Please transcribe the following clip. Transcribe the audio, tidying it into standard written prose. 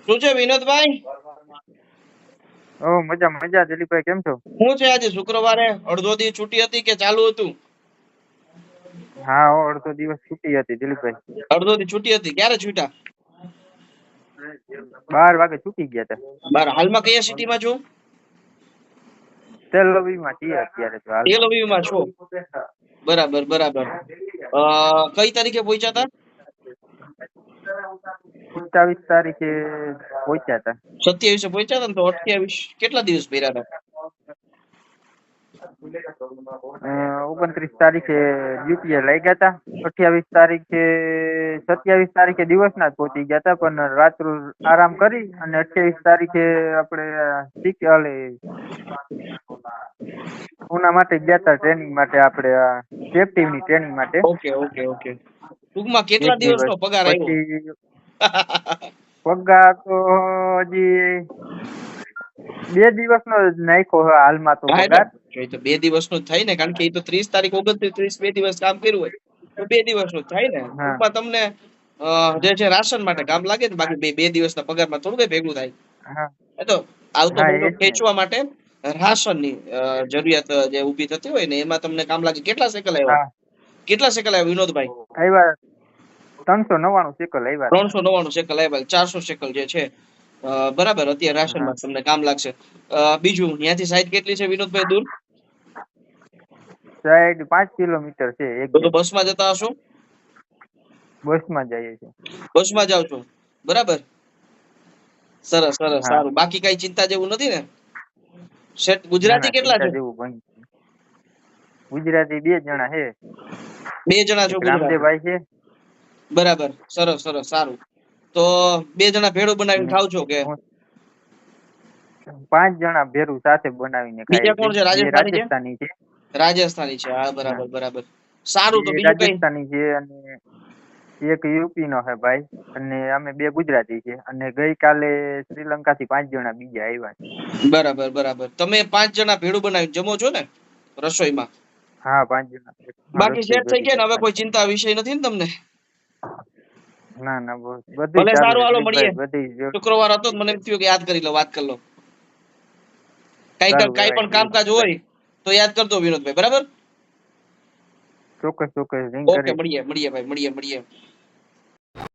શું છે વિનોદભાઈ? ઓ મજા મજા દિલીપભાઈ કેમ છો? શું છે આજે શુક્રવારે અડધો દી છૂટી હતી કે ચાલુ હતું? હા અડધો દિવસ છૂટી હતી દિલીપભાઈ. અડધો દી છૂટી હતી. ક્યારે છૂટા? 12 વાગે છૂટી ગયા હતા. બાર. હાલમાં કયા સિટીમાં છો? તેલ લવીમાં છીએ અત્યારે તો હાલમાં. તેલવીમાં છો. બરાબર બરાબર. કઈ તારીખે પહોંચ્યા હતા? 27 તારીખે પહોંચ્યા હતા. 27 પહોંચ્યા હતા ને તો 28 કેટલા દિવસ ભર્યા હતા? 29 તારીખે ડ્યુટીએ લઈ ગયા હતા. 27 તારીખે દિવસના જ પહોંચી ગયા હતા, પણ રાત્રુ આરામ કરી અને 28 તારીખે આપણે ઉના માટે ગયા હતા ટ્રેનિંગ માટે, આપણે સેફટીની ટ્રેનિંગ માટે. Okay okay okay. ટૂંકમાં કેટલા એક દિવસનો દિવસ પગાર આવ્યો? પછી પગાર તો હજી 2 દિવસનો જ નાખ્યો હાલમાં તો હા, પગાર. એ તો 2 દિવસનો જ થાય ને, કારણ કે એ તો 30 તારીખ 29 30 2 દિવસ કામ કર્યું હોય તો 2 દિવસનો જ થાય ને. હા ટૂંકમાં તમને જે છે રાશન માટે કામ લાગે ને, બાકી બે દિવસના પગારમાં થોડું કઈ ભેગું થાય. હા એ તો આવતો હા મહિનો એ જ ને. ખેંચવા માટે રાશનની જરૂરિયાત જે ઊભી થતી હોય ને એમાં તમને કામ લાગે. કેટલા સેકલ આવ્યા? હા કેટલા સેકલ આવ્યા વિનોદભાઈ? આવ્યા 399 સેકલ આવ્યા. 399 સેકલ આવ્યા. 400 સેકલ જે છે બરાબર અત્યારે રાશનમાં તમને કામ લાગશે. બીજું ત્યાંથી સાઈડ કેટલી છે વિનોદભાઈ દૂર? સાઈડ 5 કિલોમીટર છે. તો બસમાં જતા હશો? બસમાં જઈએ છીએ. બસમાં જાવ છો, બરાબર. સરસ સરસ, હા સારું. બાકી કઈ ચિંતા જેવું નથી ને? સેટ. ના ગુજરાતી ના કેટલા ચિંતા છે? જેવું કંઈ નથી. ગુજરાતી 2 જણા છે. 2 જણા છો એક ગુજરાતી, રામદેવભાઈ છે. બરાબર. સરસ સરસ, સારું. તો 2 જણા ભેળું બનાવીને અને ખાવ છો કે 5 જણા ભેરું સાથે બનાવીને ખાઈએ બીજા કોણ છે? છીએ. 2 રાજસ્થાની છે? રાજસ્થાની છે. રાજસ્થાની છે. હા, હા બરાબર બરાબર. સારું. તો 2 બીજું કઈ? રાજસ્થાની છે અને એક યુપી નો છે ભાઈ, અને અમે 2 ગુજરાતી છે. અને ગઈકાલે શ્રીલંકાથી 5 જણા બીજા આવ્યા છે. બરાબર બરાબર. તમે 5 જણા ભેળું બનાવીને જમો છો ને રસોઈમાં? હા 5 જણા. બાકી રસોઈ સેટ થઈ બધી ગયા ને? હવે કોઈ ઘરમાંજ થાય. ચિંતા વિષય નથી ને તમને? ના ના બધું ભલે, સારું સારું. છે હાલો મળીએ. દિલીપભાઈ, બધી શુક્રવાર હતો મને એમ થયું કે યાદ કરી લો, વાત કરી લો. કઈ સારું કઈ કહેવાય પણ કામકાજ દિલીપભાઈ. હોય તો યાદ કરજો વિનોદભાઈ, બરાબર? ચોક્કસ ચોક્કસ રિંગ ઓકે, કરી. મળીએ મળીએ ભાઈ, મળીએ મળીએ.